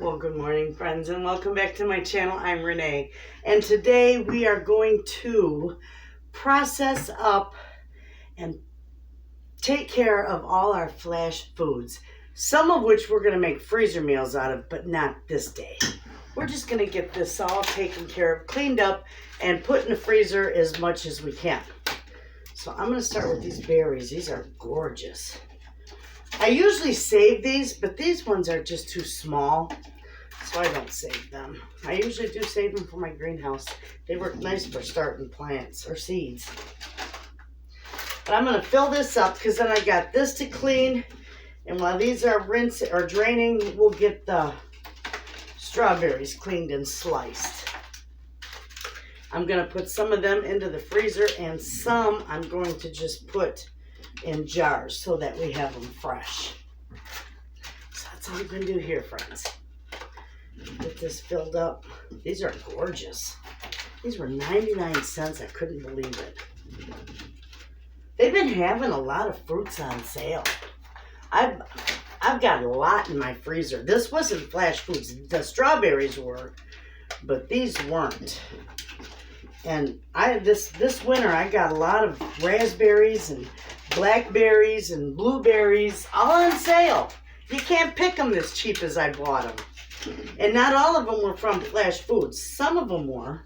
Well, good morning, friends, and welcome back to my channel. I'm Renee, and today we are going to process up and take care of all our flash foods, some of which we're going to make freezer meals out of, but not this day. We're just going to get this all taken care of, cleaned up, and put in the freezer as much as we can. So I'm going to start with these berries. These are gorgeous. I usually save these, but these ones are just too small, so I don't save them. I usually do save them for my greenhouse. They work nice for starting plants or seeds. But I'm going to fill this up because then I got this to clean. And while these are rinsing or draining, we'll get the strawberries cleaned and sliced. I'm going to put some of them into the freezer and some I'm going to just put in jars so that we have them fresh. So that's all I'm going to do here, friends. Get this filled up. These are gorgeous. These were 99 cents. I couldn't believe it. They've been having a lot of fruits on sale. I've got a lot in my freezer. This wasn't flash foods. The strawberries were, but these weren't. And this winter I got a lot of raspberries and blackberries and blueberries all on sale. You can't pick them as cheap as I bought them. And not all of them were from flash foods. Some of them were,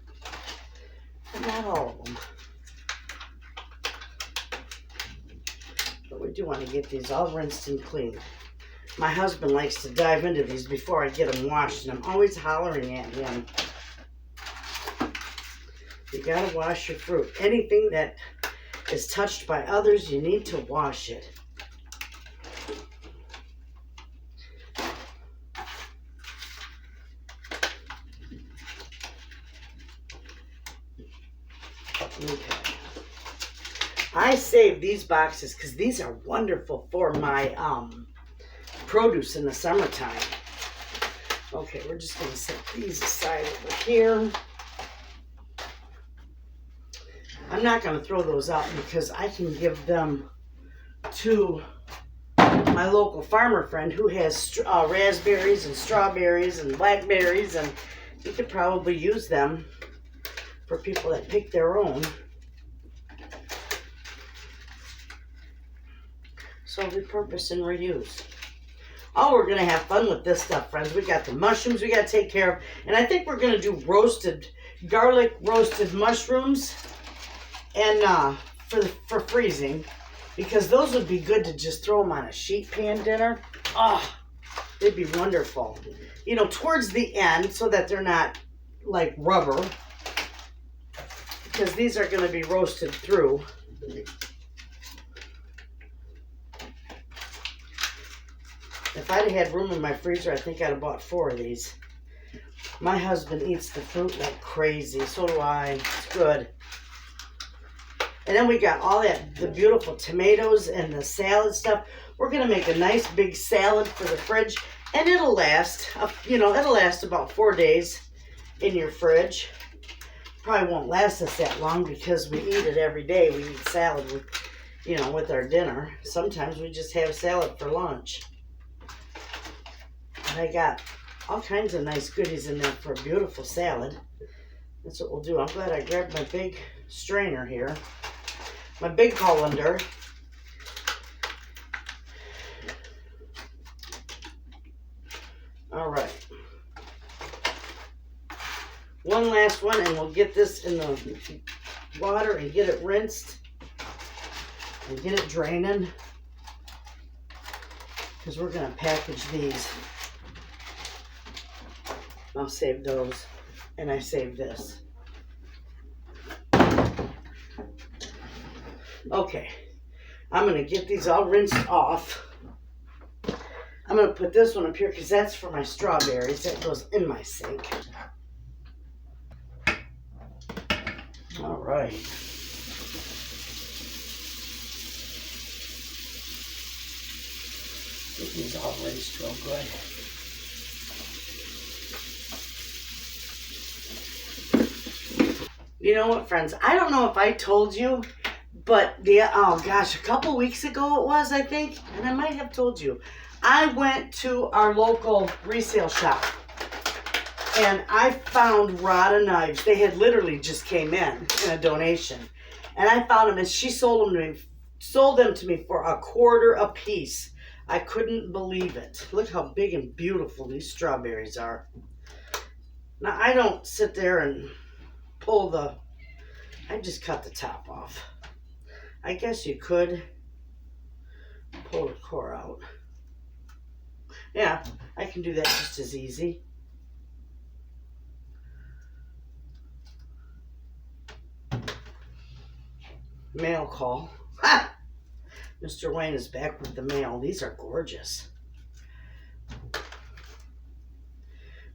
but not all of them. But we do want to get these all rinsed and cleaned. My husband likes to dive into these before I get them washed, and I'm always hollering at him. You gotta wash your fruit. Anything that is touched by others, you need to wash it. Okay. I save these boxes because these are wonderful for my produce in the summertime. Okay, we're just going to set these aside over here. I'm not going to throw those out because I can give them to my local farmer friend who has raspberries and strawberries and blackberries, and he could probably use them for people that pick their own. So repurpose and reuse. Oh, we're going to have fun with this stuff, friends. We got the mushrooms we got to take care of. And I think we're going to do roasted garlic, roasted mushrooms, and for freezing, because those would be good to just throw them on a sheet pan dinner. Oh, they'd be wonderful. You know, towards the end so that they're not like rubber, because these are going to be roasted through. If I'd had room in my freezer, I think I'd have bought 4 of these. My husband eats the fruit like crazy. So do I. It's good. And then we got all the beautiful tomatoes and the salad stuff. We're going to make a nice big salad for the fridge. And it'll last, it'll last about 4 days in your fridge. Probably won't last us that long because we eat it every day. We eat salad with our dinner. Sometimes we just have salad for lunch. And I got all kinds of nice goodies in there for a beautiful salad. That's what we'll do. I'm glad I grabbed my big strainer here. My big colander. All right. One last one, and we'll get this in the water and get it rinsed and get it draining, because we're going to package these. I'll save those, and I save this. Okay, I'm going to get these all rinsed off. I'm going to put this one up here because that's for my strawberries. That goes in my sink. All right. Get these all rinsed real good. You know what, friends? I don't know if I told you, but a couple weeks ago it was, I think, and I might have told you. I went to our local resale shop And I found Rada knives. They had literally just came in a donation. And I found them, and she sold them to me for $1.25 a piece. I couldn't believe it. Look how big and beautiful these strawberries are. Now, I don't sit there and I just cut the top off. I guess you could pull the core out. Yeah, I can do that just as easy. Mail call. Ha! Mr. Wayne is back with the mail. These are gorgeous.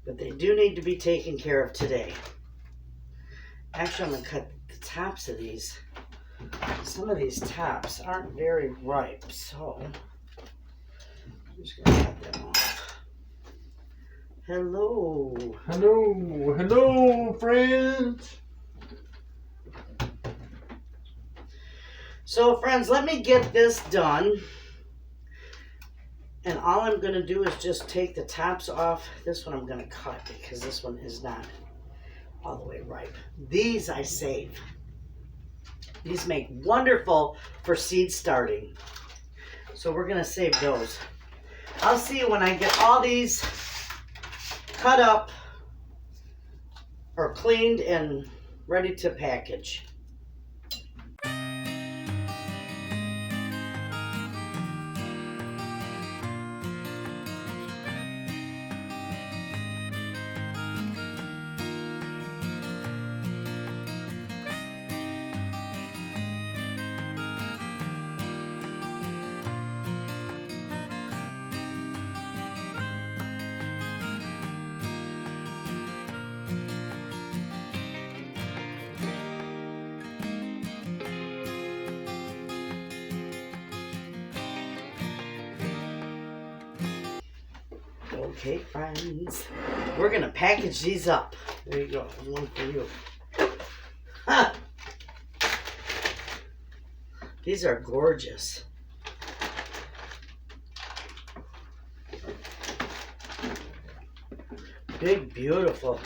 But they do need to be taken care of today. Actually, I'm going to cut the tops of these. Some of these tops aren't very ripe, so I'm just going to cut them off. Hello. Hello. Hello, friends. So, friends, let me get this done. And all I'm going to do is just take the tops off. This one I'm going to cut because this one is not all the way ripe. These I save. These make wonderful for seed starting. So we're going to save those. I'll see you when I get all these cut up or cleaned and ready to package. Okay, friends, we're going to package these up. There you go. One for you. Ha! These are gorgeous. Big, beautiful.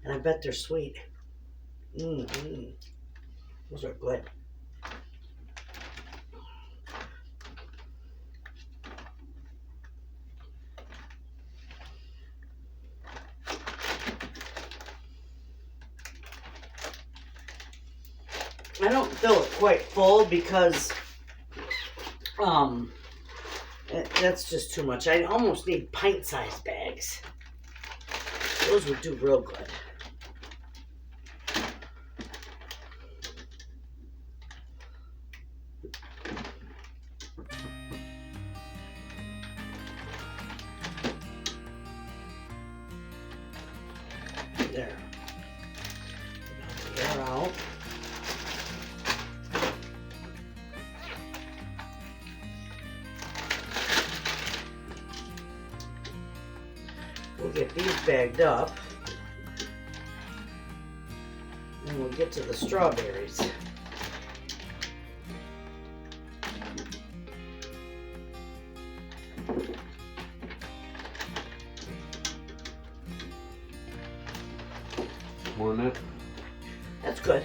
And I bet they're sweet. Those are good. I don't fill it quite full because that's just too much. I almost need pint-sized bags. Those would do real good. There. Get that out. We'll get these bagged up, and we'll get to the strawberries. More than that. That's good.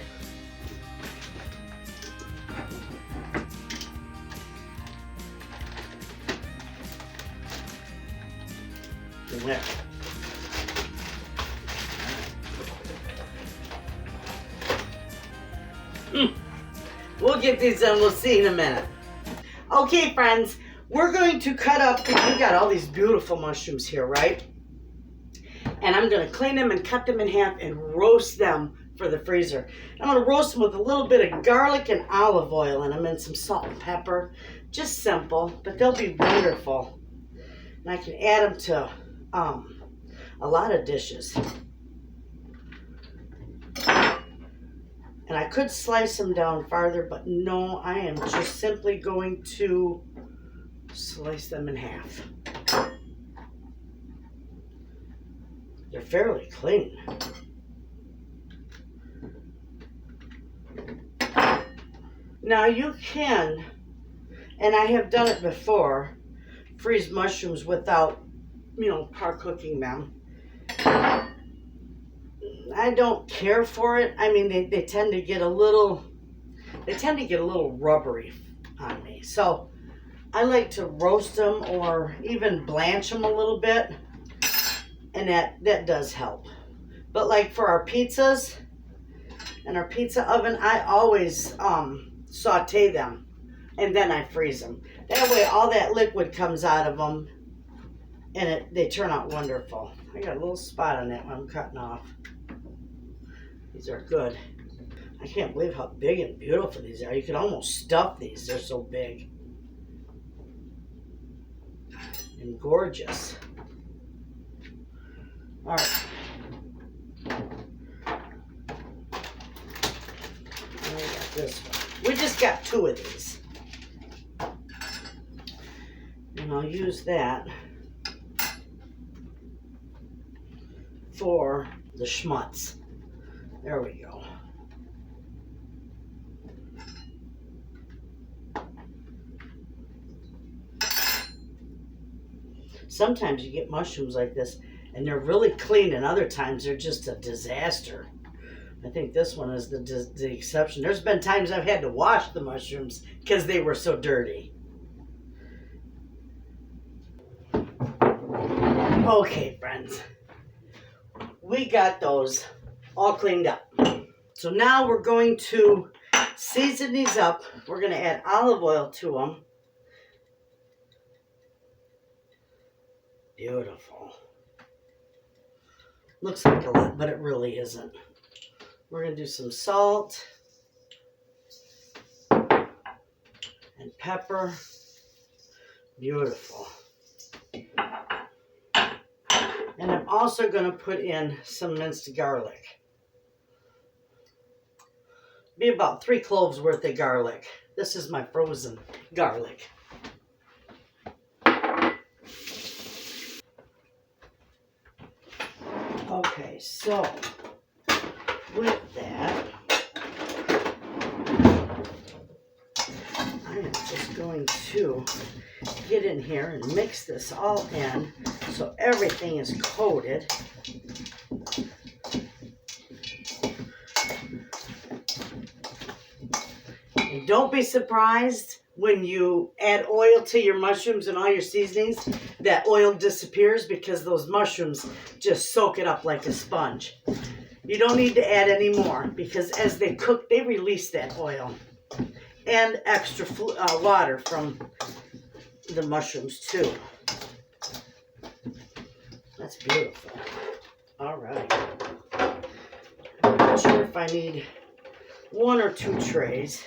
And there. We'll get these done. We'll see in a minute. Okay, friends, we're going to cut up. We got all these beautiful mushrooms here, right? And I'm going to clean them and cut them in half and roast them for the freezer. I'm going to roast them with a little bit of garlic and olive oil in them and some salt and pepper. Just simple, but they'll be wonderful. And I can add them to a lot of dishes. And I could slice them down farther, but no, I am just simply going to slice them in half. They're fairly clean. Now you can, and I have done it before, freeze mushrooms without, par cooking them. I don't care for it. I mean, they tend to get a little rubbery on me. So I like to roast them or even blanch them a little bit, and that does help. But like for our pizzas and our pizza oven, I always saute them and then I freeze them. That way all that liquid comes out of them and they turn out wonderful. I got a little spot on that one I'm cutting off. These are good. I can't believe how big and beautiful these are. You could almost stuff these. They're so big and gorgeous. All right. And we got this one. We just got 2 of these. And I'll use that for the schmutz. There we go. Sometimes you get mushrooms like this and they're really clean, and other times they're just a disaster. I think this one is the exception. There's been times I've had to wash the mushrooms because they were so dirty. Okay, friends. We got those all cleaned up. So now we're going to season these up. We're going to add olive oil to them. Beautiful. Looks like a lot, but it really isn't. We're going to do some salt and pepper. Beautiful. And I'm also going to put in some minced garlic. Be about 3 cloves worth of garlic. This is my frozen garlic. Okay, so with that, I am just going to get in here and mix this all in so everything is coated. And don't be surprised when you add oil to your mushrooms and all your seasonings, that oil disappears because those mushrooms just soak it up like a sponge. You don't need to add any more because as they cook, they release that oil and extra water from the mushrooms too. That's beautiful. All right. I'm not sure if I need 1 or 2 trays.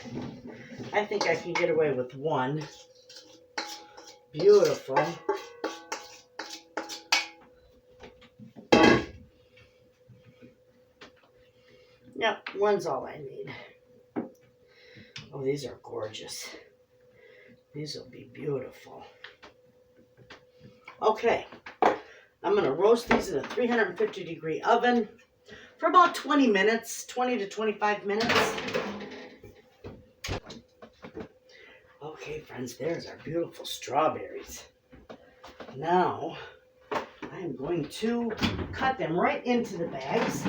I think I can get away with 1. Beautiful. Yep, 1's all I need. Oh, these are gorgeous. These will be beautiful. Okay, I'm going to roast these in a 350-degree oven for about 20 minutes, 20 to 25 minutes. Okay, friends, there's our beautiful strawberries. Now, I am going to cut them right into the bags.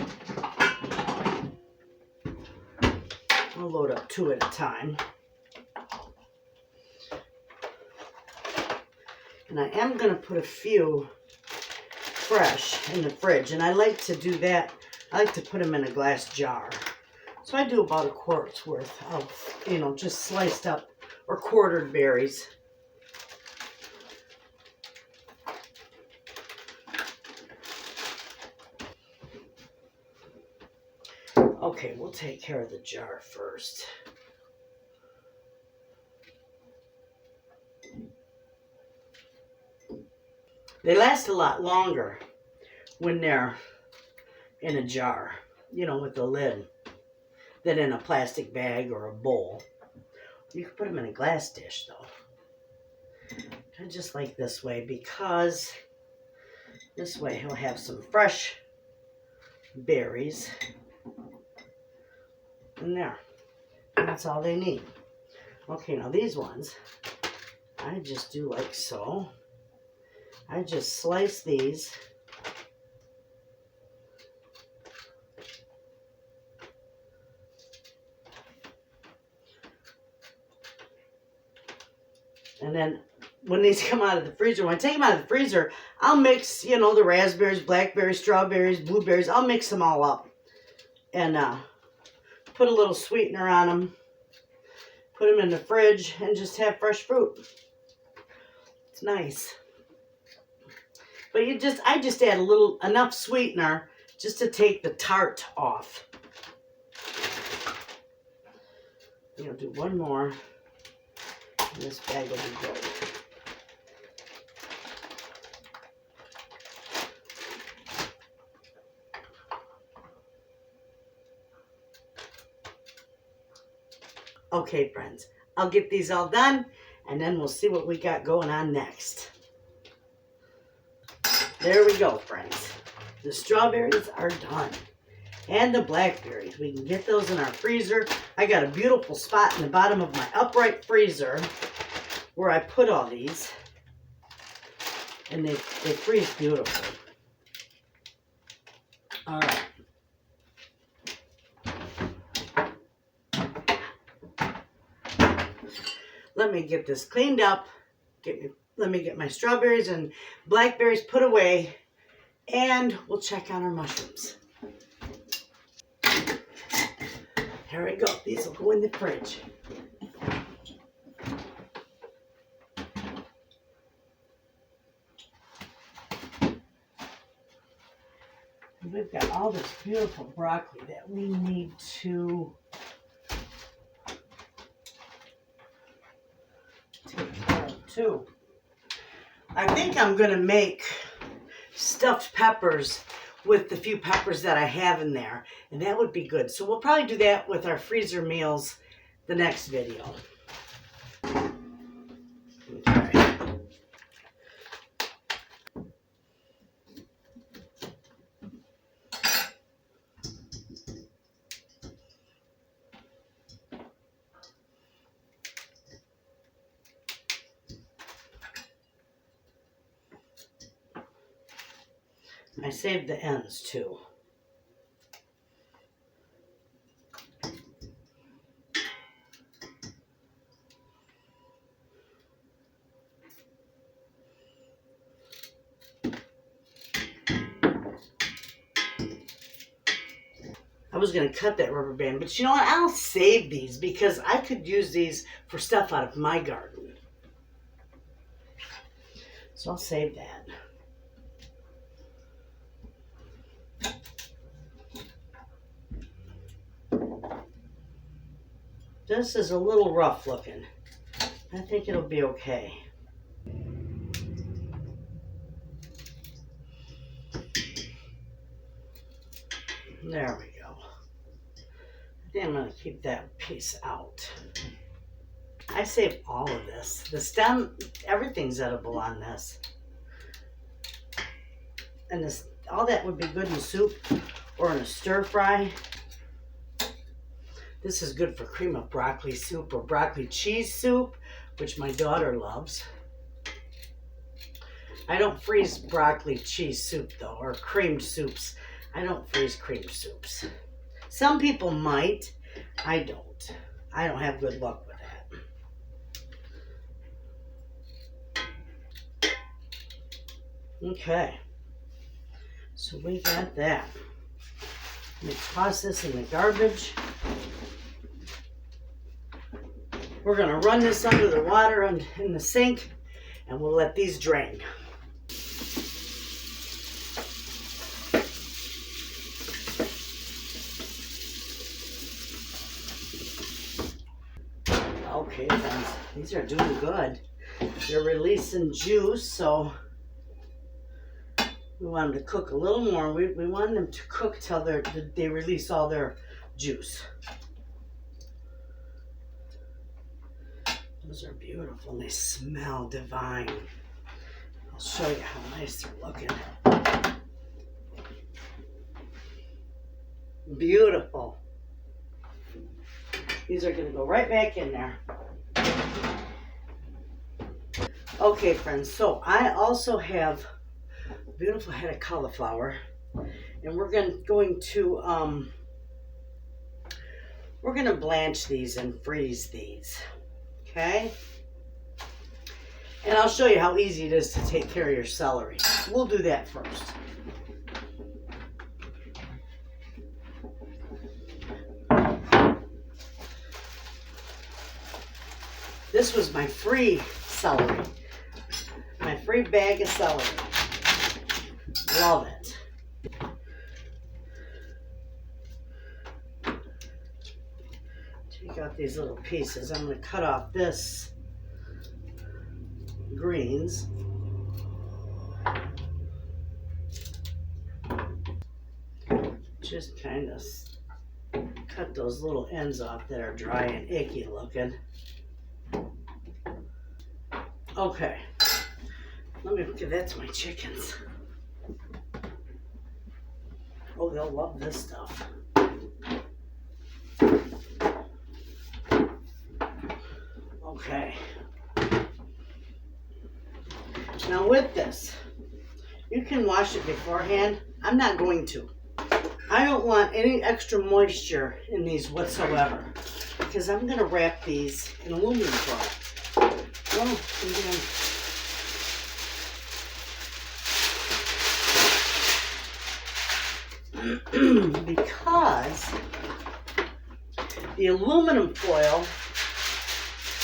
I'll load up 2 at a time. And I am going to put a few fresh in the fridge. And I like to do that. I like to put them in a glass jar. So I do about a quart's worth of, just sliced up or quartered berries. Okay, we'll take care of the jar first. They last a lot longer when they're in a jar, with the lid, than in a plastic bag or a bowl. You can put them in a glass dish, though. I just like this way because this way he'll have some fresh berries in there. And that's all they need. Okay, now these ones, I just do like so. I just slice these And then when these come out of the freezer, when I take them out of the freezer, I'll mix, you know, the raspberries, blackberries, strawberries, blueberries. I'll mix them all up and put a little sweetener on them. Put them in the fridge and just have fresh fruit. It's nice. But I just add enough sweetener just to take the tart off. I'll do one more. And this bag will be good. Okay, friends, I'll get these all done, and then we'll see what we got going on next. There we go, friends. The strawberries are done. And the blackberries. We can get those in our freezer. I got a beautiful spot in the bottom of my upright freezer where I put all these. And they freeze beautifully. All right. Let me get this cleaned up. Let me get my strawberries and blackberries put away, and we'll check on our mushrooms. Here we go. These will go in the fridge. We've got all this beautiful broccoli that we need to take care of too. I think I'm going to make stuffed peppers with the few peppers that I have in there, and that would be good. So we'll probably do that with our freezer meals the next video. Okay. I saved the ends too. I was going to cut that rubber band, but you know what? I'll save these because I could use these for stuff out of my garden. So I'll save that. This is a little rough looking. I think it'll be okay. There we go. I think I'm going to keep that piece out. I saved all of this. The stem, everything's edible on this. And this, all that would be good in soup or in a stir fry. This is good for cream of broccoli soup or broccoli cheese soup, which my daughter loves. I don't freeze broccoli cheese soup though, or creamed soups. I don't freeze creamed soups. Some people might. I don't. I don't have good luck with that. Okay. So we got that. Let me toss this in the garbage. We're going to run this under the water in the sink, and we'll let these drain. Okay, friends, these are doing good. They're releasing juice, so we want them to cook a little more. We want them to cook till they release all their juice. Those are beautiful and they smell divine. I'll show you how nice they're looking. Beautiful. These are going to go right back in there. Okay, friends, so I also have a beautiful head of cauliflower, and we're going to blanch these and freeze these. Okay, And I'll show you how easy it is to take care of your celery. We'll do that first. This was my free celery. My free bag of celery. Love it. Take out these little pieces. I'm going to cut off this greens. Just kind of cut those little ends off that are dry and icky looking. Okay, let me give that to my chickens. Oh, they'll love this stuff. Okay. Now with this, you can wash it beforehand. I'm not going to. I don't want any extra moisture in these whatsoever because I'm going to wrap these in aluminum foil. Oh, because the aluminum foil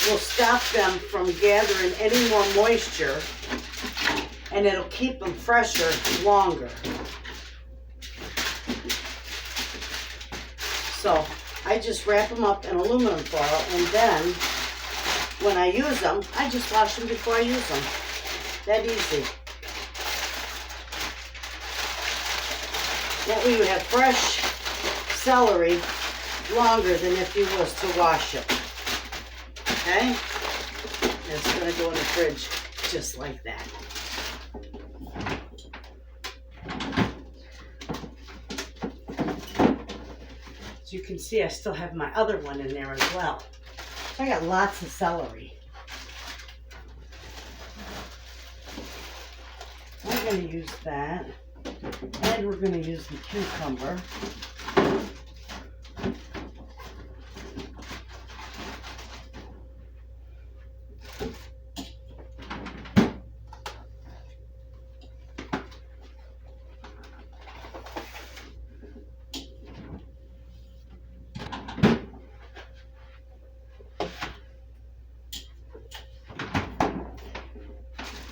will stop them from gathering any more moisture, and it'll keep them fresher longer. So I just wrap them up in aluminum foil, and then when I use them, I just wash them before I use them. That easy. That way you have fresh celery longer than if you was to wash it. Okay? And it's going to go in the fridge just like that. As you can see, I still have my other one in there as well. So I got lots of celery. I'm going to use that. And we're going to use the cucumber.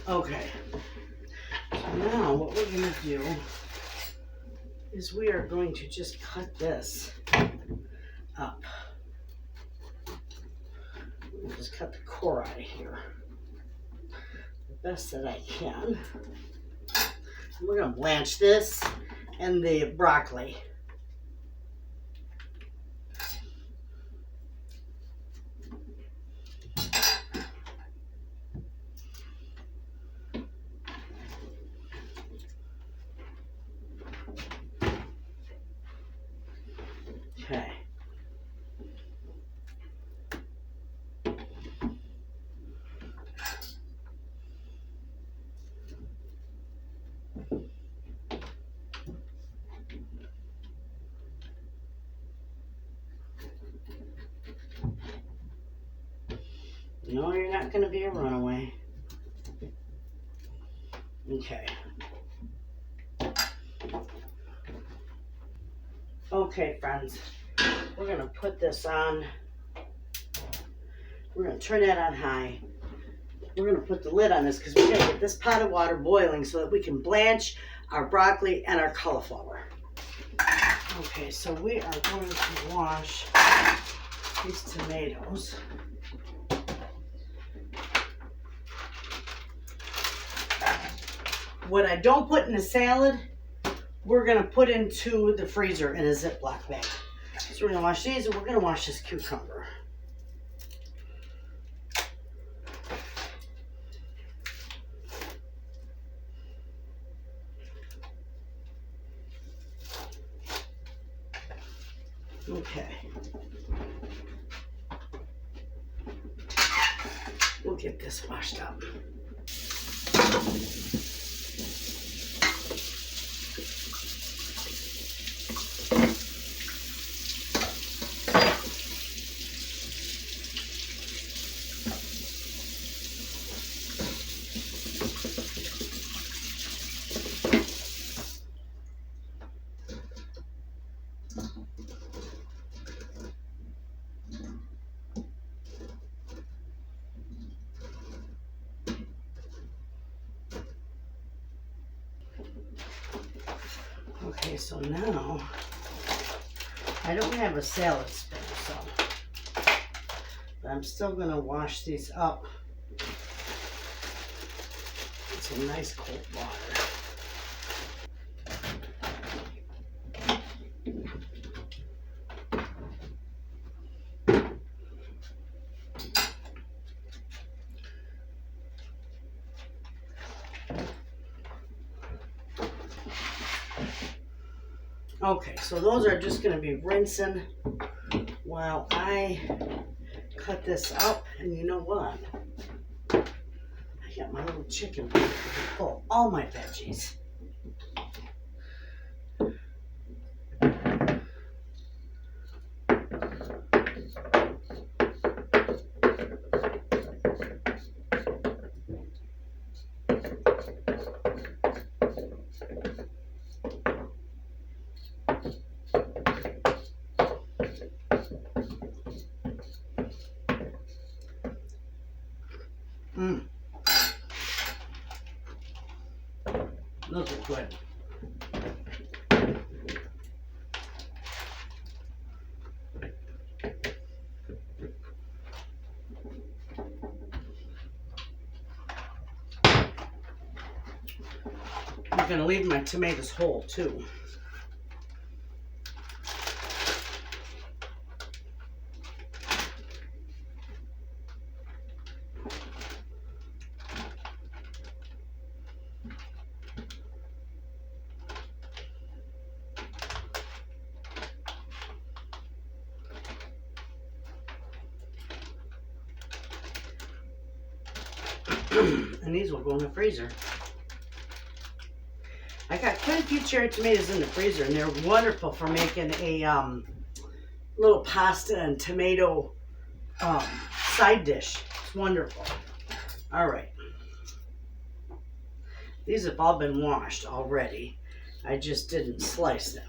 Okay, so now what we're going to do is we are going to just cut this up. We'll just cut the core out of here the best that I can. And we're going to blanch this and the broccoli. Okay. No, you're not going to be a runaway. Okay. Okay, friends. We're going to put this on. We're going to turn that on high. We're going to put the lid on this because we're going to get this pot of water boiling so that we can blanch our broccoli and our cauliflower. Okay, so we are going to wash these tomatoes. What I don't put in a salad, we're going to put into the freezer in a Ziploc bag. So we're going to wash these, and we're going to wash this cucumber. Okay. We'll get this washed up. Okay, so now I don't have a salad spinner, so but I'm still going to wash these up with some nice cold water. Okay, so those are just going to be rinsing while I cut this up. And you know what? I got my little chicken to pull all my veggies. Those are good. I'm going to leave my tomatoes whole too. And these will go in the freezer. I got quite a few cherry tomatoes in the freezer, and they're wonderful for making a little pasta and tomato side dish. It's wonderful. All right. These have all been washed already. I just didn't slice them.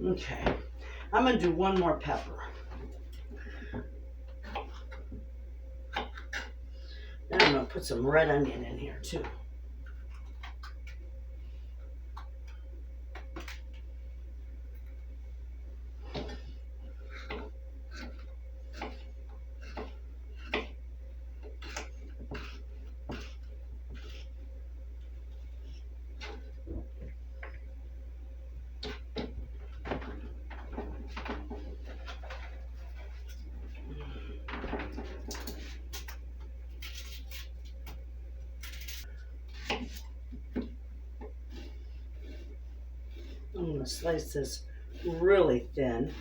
Okay, I'm going to do one more pepper. Then I'm going to put some red onion in here too. I'm going to slice this really thin.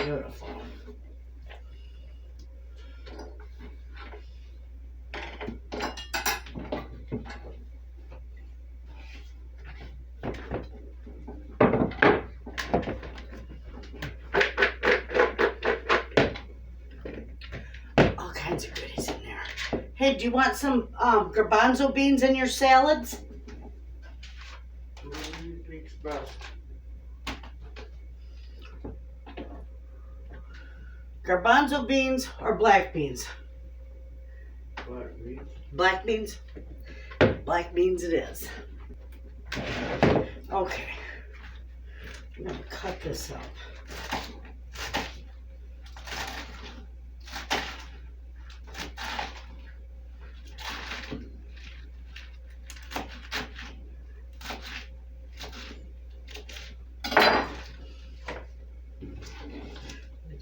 Beautiful. All kinds of goodies in there. Hey, do you want some garbanzo beans in your salads? What do you think's best? Garbanzo beans or black beans? Black beans. Black beans? Black beans it is. Okay. I'm going to cut this up.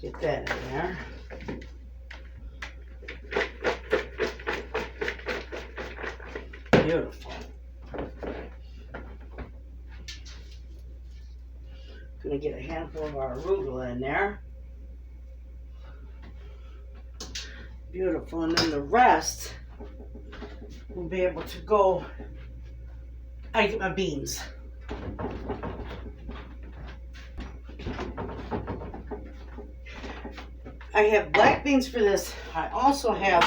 Get that in there. Beautiful. Gonna get a handful of our arugula in there. Beautiful, and then the rest will be able to go. I get my beans. I have black beans for this. I also have,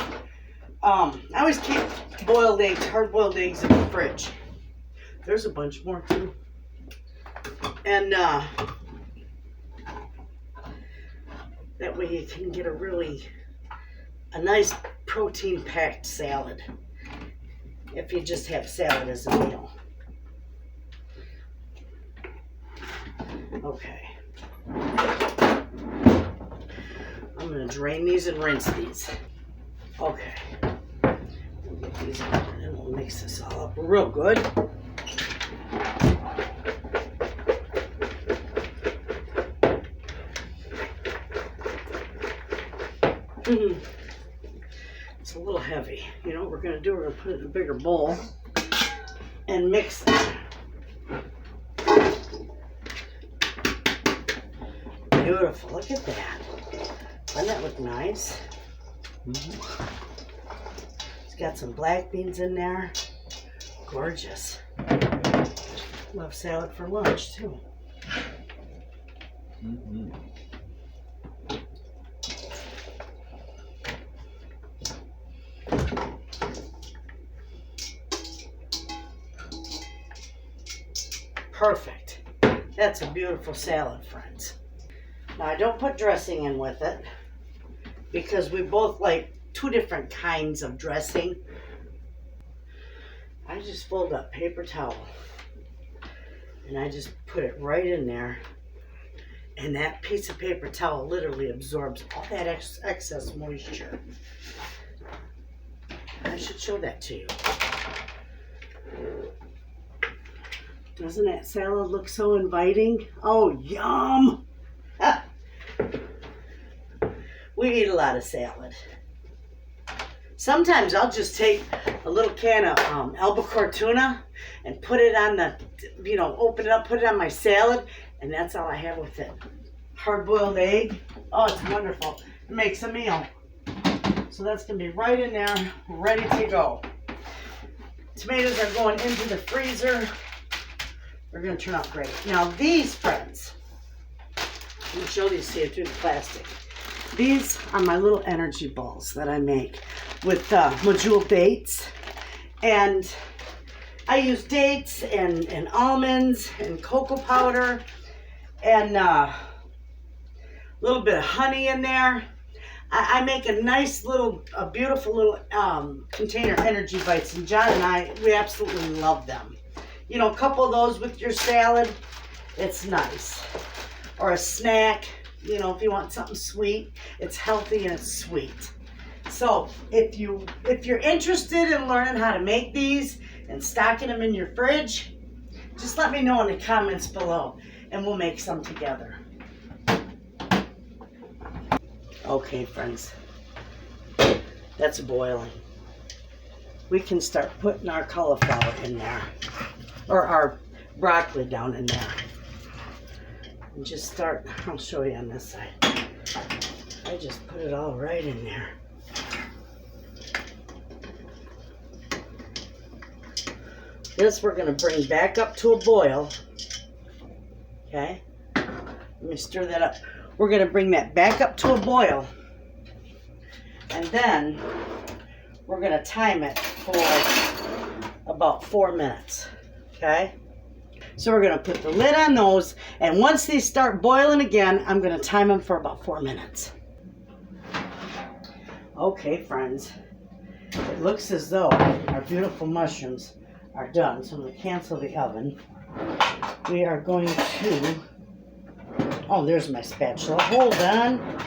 I always keep boiled eggs, hard-boiled eggs in the fridge. There's a bunch more too. And that way you can get a nice protein-packed salad if you just have salad as a meal. Okay. I'm going to drain these and rinse these. Okay. We'll get these out and we'll mix this all up real good. It's a little heavy. You know what we're going to do? We're going to put it in a bigger bowl and mix it. Beautiful. Look at that. Doesn't that look nice? It's got some black beans in there. Gorgeous. Love salad for lunch too. Perfect. That's a beautiful salad, friends. Now I don't put dressing in with it because we both like two different kinds of dressing. I just fold up paper towel and I just put it right in there, and that piece of paper towel literally absorbs all that excess moisture. I should show that to you. Doesn't that salad look so inviting? Oh, yum! We eat a lot of salad. Sometimes I'll just take a little can of albacore tuna and put it on the, open it up, put it on my salad, and that's all I have with it. Hard-boiled egg. Oh, it's wonderful. It makes a meal. So that's going to be right in there, ready to go. Tomatoes are going into the freezer. They're going to turn out great. Now these, friends, let me show these to you through the plastic. These are my little energy balls that I make with medjool dates. And I use dates and almonds and cocoa powder and a little bit of honey in there. I make a nice little, a beautiful little container energy bites, and John and I, we absolutely love them. You know, a couple of those with your salad, it's nice. Or a snack, you know, if you want something sweet, it's healthy and it's sweet. So if you're interested in learning how to make these and stocking them in your fridge, just let me know in the comments below and we'll make some together. Okay, friends, that's boiling. We can start putting our cauliflower in there, or our broccoli down in there. And just start, I'll show you on this side. I just put it all right in there. This we're going to bring back up to a boil. Okay? Let me stir that up. We're going to bring that back up to a boil. And then we're going to time it for about 4 minutes. Okay? So we're going to put the lid on those, and once these start boiling again, I'm going to time them for about 4 minutes. Okay, friends, it looks as though our beautiful mushrooms are done, so I'm going to cancel the oven. We are going to, oh, there's my spatula. Hold on.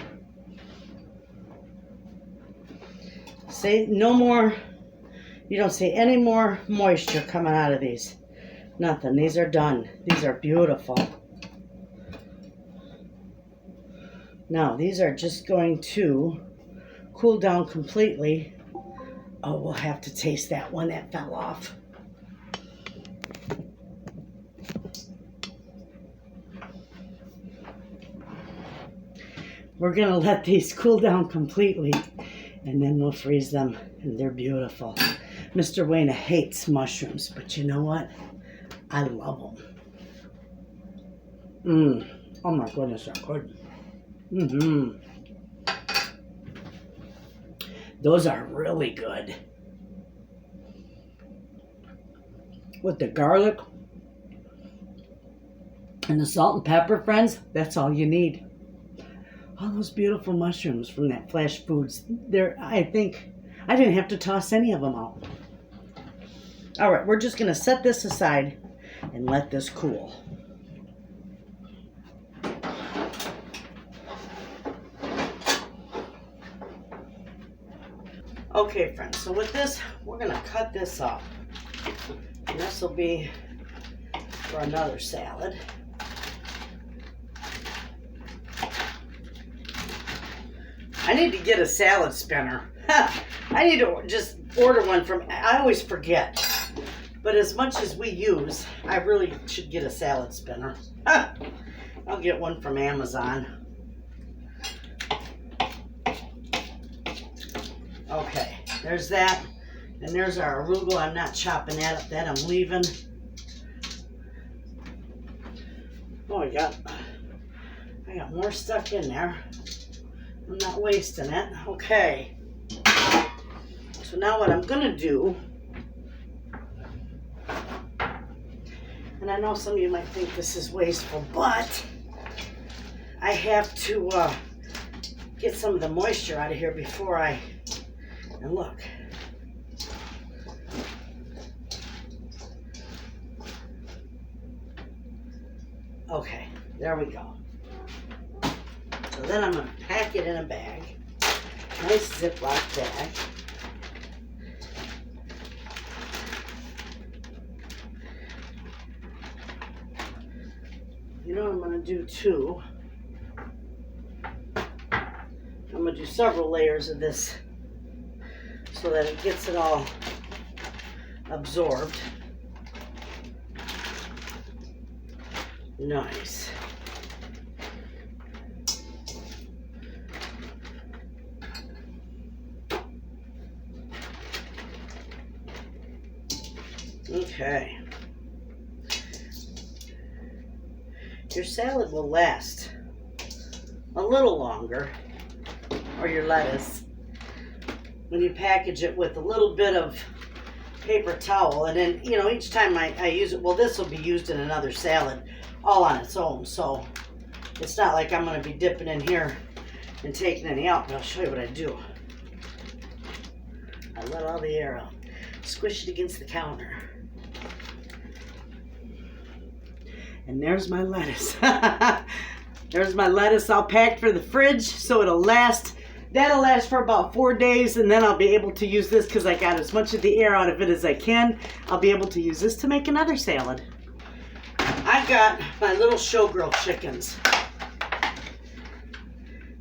See, no more, you don't see any more moisture coming out of these. Nothing. These are done. These are beautiful. Now, these are just going to cool down completely. Oh, we'll have to taste that one that fell off. We're going to let these cool down completely, and then we'll freeze them, and they're beautiful. Mr. Wayna hates mushrooms, but you know what? I love them. Oh my goodness, they're good. Those are really good. With the garlic and the salt and pepper, friends, that's all you need. All those beautiful mushrooms from that Flash Foods. I think I didn't have to toss any of them out. All right, we're just going to set this aside and let this cool. Okay, friends, so with this, we're going to cut this up. And this will be for another salad. I need to get a salad spinner. I need to just order one from, I always forget. But as much as we use, I really should get a salad spinner. I'll get one from Amazon. Okay, there's that. And there's our arugula. I'm not chopping that up. That I'm leaving. Oh, I got more stuck in there. I'm not wasting it. Okay. So now what I'm going to do, and I know some of you might think this is wasteful, but I have to get some of the moisture out of here before and look. Okay, there we go. So then I'm going to pack it in a bag. Nice Ziploc bag. You know what I'm going to do too? I'm going to do several layers of this so that it gets it all absorbed. Nice. Okay. Your salad will last a little longer, or your lettuce, when you package it with a little bit of paper towel. And then, you know, each time I use it, well, this will be used in another salad all on its own. So it's not like I'm going to be dipping in here and taking any out. But I'll show you what I do. I let all the air out. Squish it against the counter. And there's my lettuce. There's my lettuce all packed for the fridge, so it'll last. That'll last for about 4 days, and then I'll be able to use this because I got as much of the air out of it as I can. I'll be able to use this to make another salad. I got my little showgirl chickens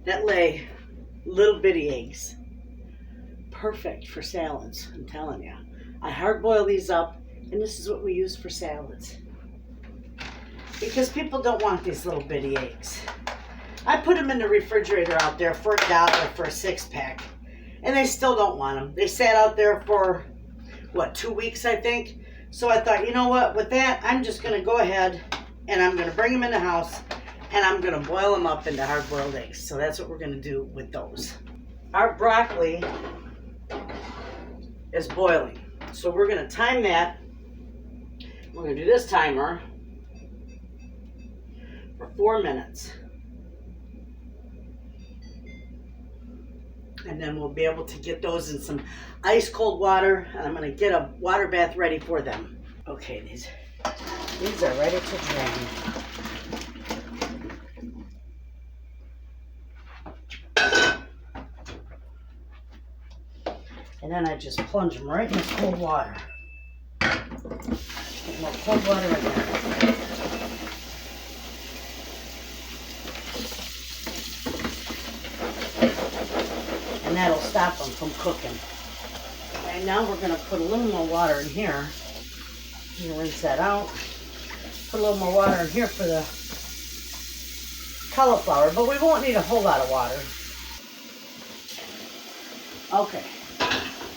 that lay little bitty eggs. Perfect for salads, I'm telling you. I hard boil these up, and this is what we use for salads. Because people don't want these little bitty eggs. I put them in the refrigerator out there for $1 for a 6-pack. And they still don't want them. They sat out there for, 2 weeks, I think? So I thought, you know what, with that, I'm just going to go ahead and I'm going to bring them in the house and I'm going to boil them up into hard-boiled eggs. So that's what we're going to do with those. Our broccoli is boiling. So we're going to time that. We're going to do this timer for 4 minutes. And then we'll be able to get those in some ice cold water, and I'm going to get a water bath ready for them. Okay, these are ready to drain. And then I just plunge them right in the cold water. Get more cold water in there. And that'll stop them from cooking. Okay, now we're going to put a little more water in here. And rinse that out. Put a little more water in here for the cauliflower, but we won't need a whole lot of water. Okay,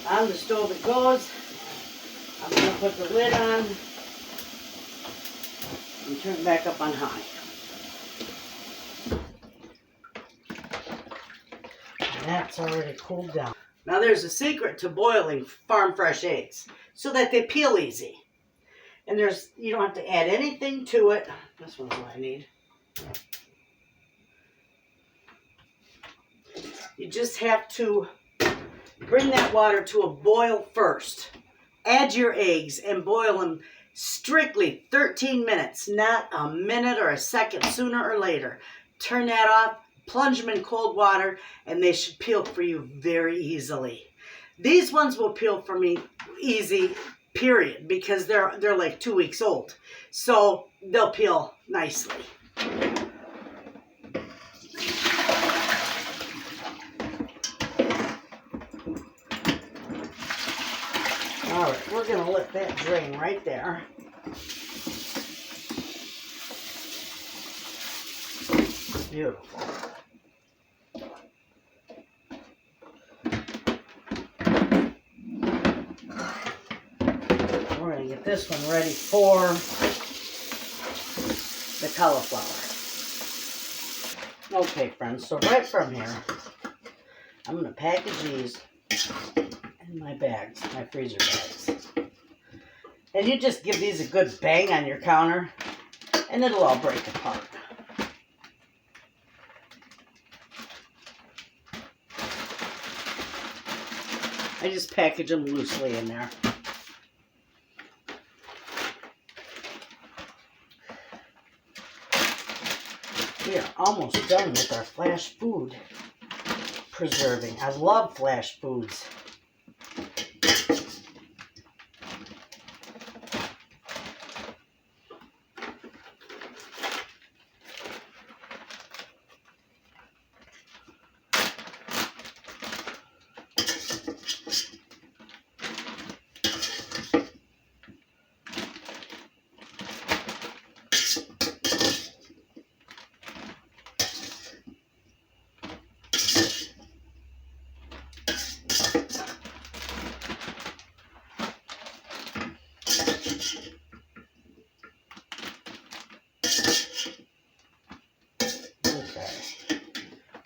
on the stove it goes. I'm going to put the lid on and turn it back up on high. And that's already cooled down. Now there's a secret to boiling farm fresh eggs so that they peel easy. And you don't have to add anything to it. This one's what I need. You just have to bring that water to a boil first. Add your eggs and boil them strictly 13 minutes, not a minute or a second sooner or later. Turn that off, plunge them in cold water, and they should peel for you very easily. These ones will peel for me easy, period, because they're like 2 weeks old. So they'll peel nicely. All right, we're going to let that drain right there. Beautiful. We're going to get this one ready for the cauliflower. Okay, friends, so right from here, I'm going to package these in my bags, my freezer bags. And you just give these a good bang on your counter, and it'll all break apart. I just package them loosely in there. We are almost done with our flash food preserving. I love flash foods.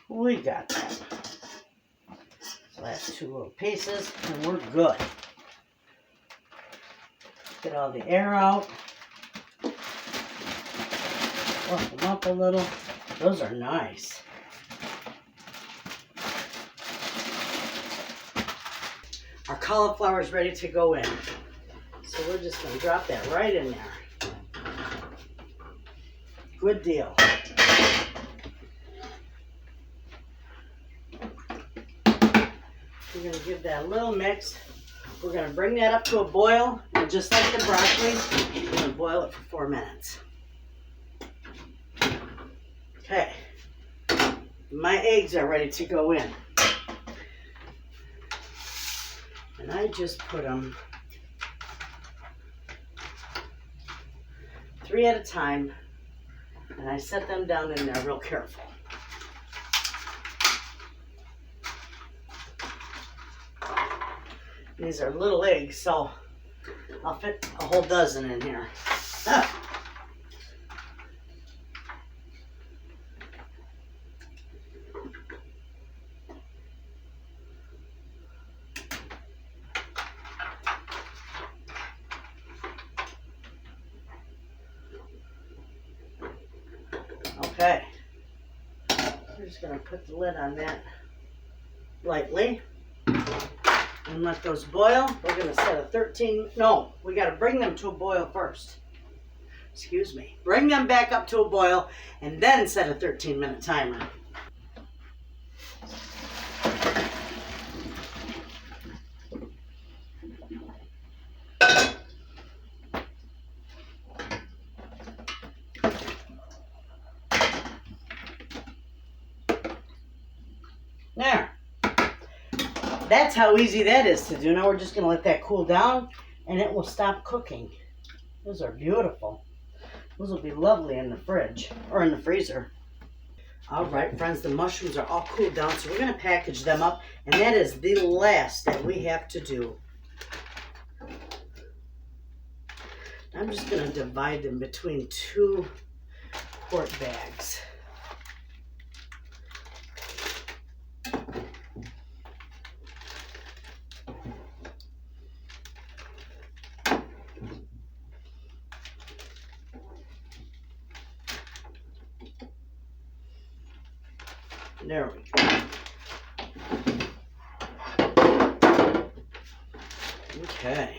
We got that. Last two little pieces, and we're good. Get all the air out. Fluff them up a little. Those are nice. Our cauliflower is ready to go in. So we're just going to drop that right in there. Good deal. We're going to give that a little mix. We're going to bring that up to a boil. And just like the broccoli, we're going to boil it for 4 minutes. Okay. My eggs are ready to go in. And I just put them 3 at a time. And I set them down in there real careful. These are little eggs, so I'll fit a whole dozen in here. Ah. Okay. We're just going to put the lid on that lightly. And let those boil. We're going to set a we got to bring them to a boil first. Excuse me. Bring them back up to a boil and then set a 13-minute timer. There. That's how easy that is to do. Now we're just going to let that cool down and it will stop cooking. Those are beautiful. Those will be lovely in the fridge or in the freezer. All right, friends, the mushrooms are all cooled down, so we're going to package them up, and that is the last that we have to do. I'm just going to divide them between 2 quart bags. There we go. Okay.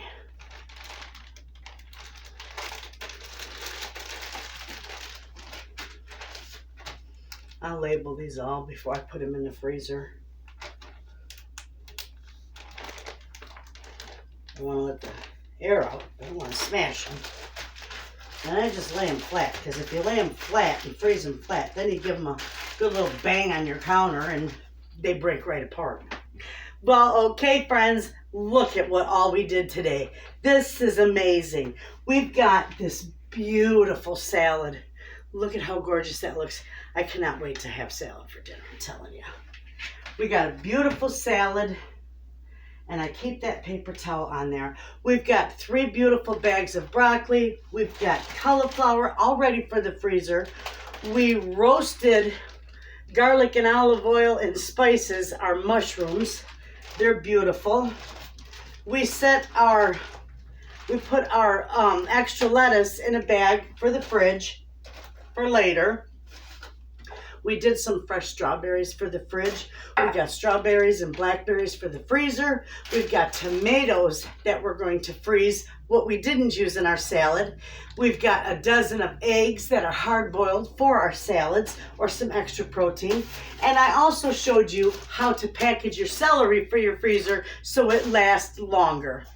I'll label these all before I put them in the freezer. I want to let the air out. I don't want to smash them. And I just lay them flat, because if you lay them flat and freeze them flat, then you give them a good little bang on your counter and they break right apart. Well, okay, friends, look at what all we did today. This is amazing. We've got this beautiful salad. Look at how gorgeous that looks. I cannot wait to have salad for dinner, I'm telling you. We got a beautiful salad, and I keep that paper towel on there. We've got 3 beautiful bags of broccoli. We've got cauliflower all ready for the freezer. We roasted garlic and olive oil and spices our mushrooms. They're beautiful. We put our extra lettuce in a bag for the fridge for later. We did some fresh strawberries for the fridge. We got strawberries and blackberries for the freezer. We've got tomatoes that we're going to freeze, what we didn't use in our salad. We've got a dozen of eggs that are hard-boiled for our salads or some extra protein. And I also showed you how to package your celery for your freezer so it lasts longer.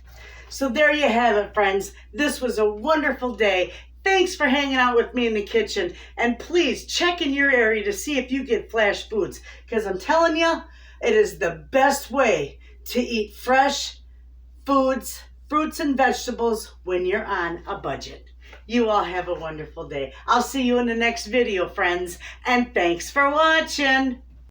So there you have it, friends. This was a wonderful day. Thanks for hanging out with me in the kitchen. And please check in your area to see if you get flash foods. Because I'm telling you, it is the best way to eat fresh foods, fruits and vegetables when you're on a budget. You all have a wonderful day. I'll see you in the next video, friends. And thanks for watching.